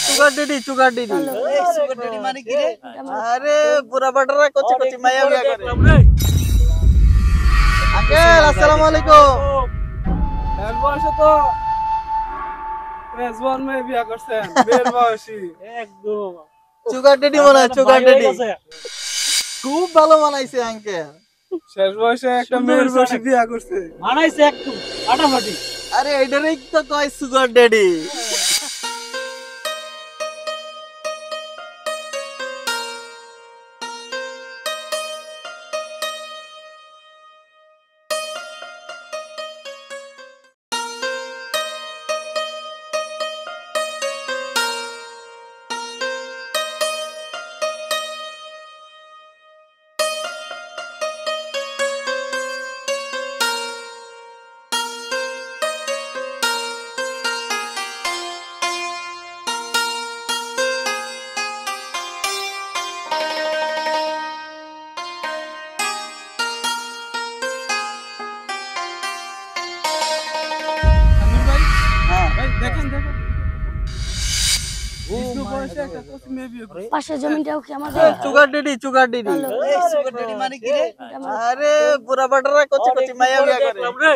Sugar daddy sugar daddy sugar daddy মানে কি রে? আরে বুড়া বাটারা কচি কচি মাইয়া বিয়া করে। আঙ্কেল আসসালামু আলাইকুম। এক বয়সে তো রেজওয়ান মেয়ে বিয়া করছেন, বের বয়সী একদম সুগার ডেডি মনে হয় সুগার ডেডি খুব ভালো বানাইছে আঙ্কেল। শেষ বয়সে একটা মেয়ের বয়সী বিয়া করছে, মানাইছে একদম ফাটাফাটি। আরে এইটারই তো কয় সুগার ডেডি। দেখেন দেখেন বিষ্ণু বয়সে একটা কচি মেয়ে বিয়ে করছে। পাশের জমিটাও কি আমাদের? Sugar daddy sugar daddy sugar daddy মানে কি রে? আরে বুড়া বাটারা কচি কচি মাইয়া বিয়া করে।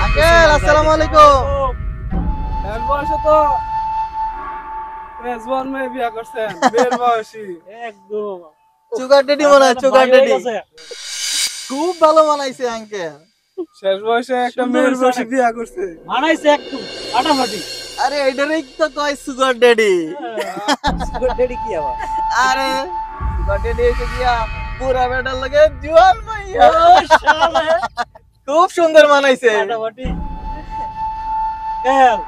আঙ্কেল আসসালামু আলাইকুম। এক বয়সে তো রেজওয়ান মেয়ে বিয়া করছেন, বের বয়সী একদম সুগার ডেডি মনে হয় সুগার ডেডি খুব ভালো বানাইছে আঙ্কেল। শেষ বয়সে একটা মেয়ের বয়সী বিয়া করছে, মানাইছে একদম ফাটাফাটি। আরে এইটারই তো কয় সুগার ডেডি। সুগার ডেডি কি আবার? আরে সুগার ডেডি এসে গিয়া পুরা বেটার লাগে জোয়ান মাইয়া খুব সুন্দর বানাইছে। ফাটাফাটি কেন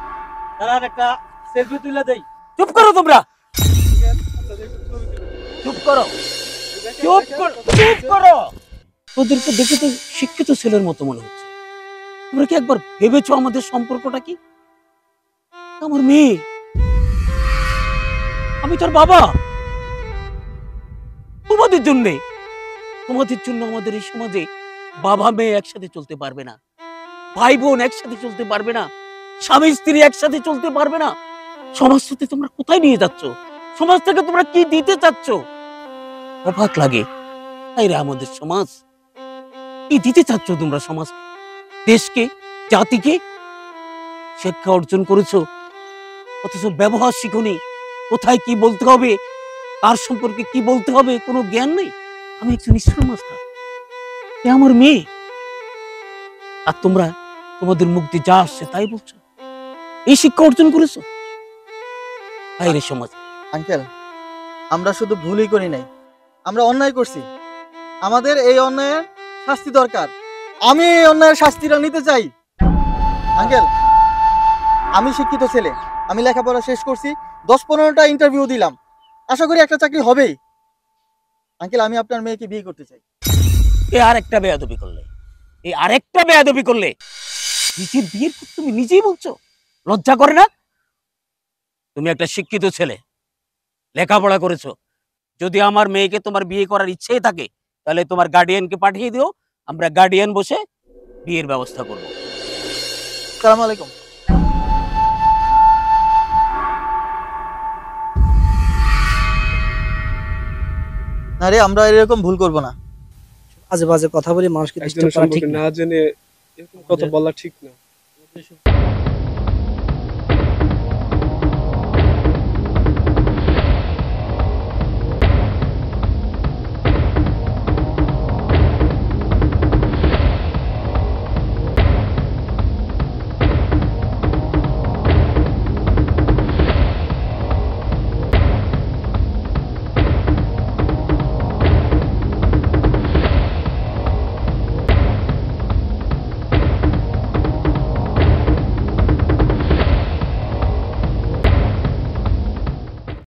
তার একটা সেলফি তুলে দেই। চুপ করো তোমরা, চুপ করো, চুপ করো, চুপ করো। তোদেরকে দেখে তো শিক্ষিত ছেলের মতো মনে হচ্ছে। তোমরা কি একবার ভেবেছো আমাদের সম্পর্কটা কি? আমার মেয়ে, আমি তোর বাবা। তোমাদের জন্য আমাদের এই সমাজে বাবা মেয়ে একসাথে চলতে পারবে না, ভাই বোন একসাথে চলতে পারবে না, স্বামী স্ত্রী একসাথে চলতে পারবে না। সমাজ থেকে তোমরা কোথায় নিয়ে যাচ্ছ? সমাজ থেকে তোমরা কি দিতে চাচ্ছ? অবাক লাগে। তাই রে আমাদের সমাজ কি দিতে চাচ্ছ তোমরা? সমাজ, দেশকে, জাতিকে শিক্ষা অর্জন করেছো, অথচ ব্যবহার শিখুনি। কোথায় কি বলতে হবে, কার সম্পর্কে কি বলতে হবে কোনো জ্ঞান নেই। আমি একজন স্কুল মাস্টার, এ আমার মেয়ে, আর তোমরা তোমাদের মুখ দিয়ে যা আসছে তাই বলছো। এই শিক্ষা অর্জন করেছো? তাই রে সমাজ। আঙ্কেল আমরা শুধু ভুলই করি নাই, আমরা অন্যায় করছি। আমাদের এই অন্যায়ের শাস্তি দরকার। আমি এই অন্যায়ের শাস্তিটা নিতে চাই। আঙ্কেল আমি শিক্ষিত ছেলে, আমি লেখাপড়া শেষ করছি, 10-15টা ইন্টারভিউ দিলাম, আশা করি একটা চাকরি হবেই। আঙ্কেল আমি আপনার মেয়েকে বিয়ে করতে চাই। এ আরেকটা বেয়াদবি করলে, এই আরেকটা বেয়াদবি করলে। নিজের বিয়ের কথা তুমি নিজেই বলছো, লজ্জা করে না? তুমি একটা শিক্ষিত ছেলে, লেখাপড়া করেছো। যদি আমার মেয়েকে তোমার বিয়ে করার ইচ্ছে থাকে তাহলে তোমার গার্ডিয়ানকে পাঠিয়ে দিও, আমরা গার্ডিয়ান বসে বিয়ের ব্যবস্থা করব। আসসালামু আলাইকুম। আরে আমরা এরকম ভুল করব না। আজে বাজে কথা বলে মানুষকে একজনের ডিস্টার্ব করা ঠিক সম্পর্কে না। না জেনে এরকম কথা বলা ঠিক না।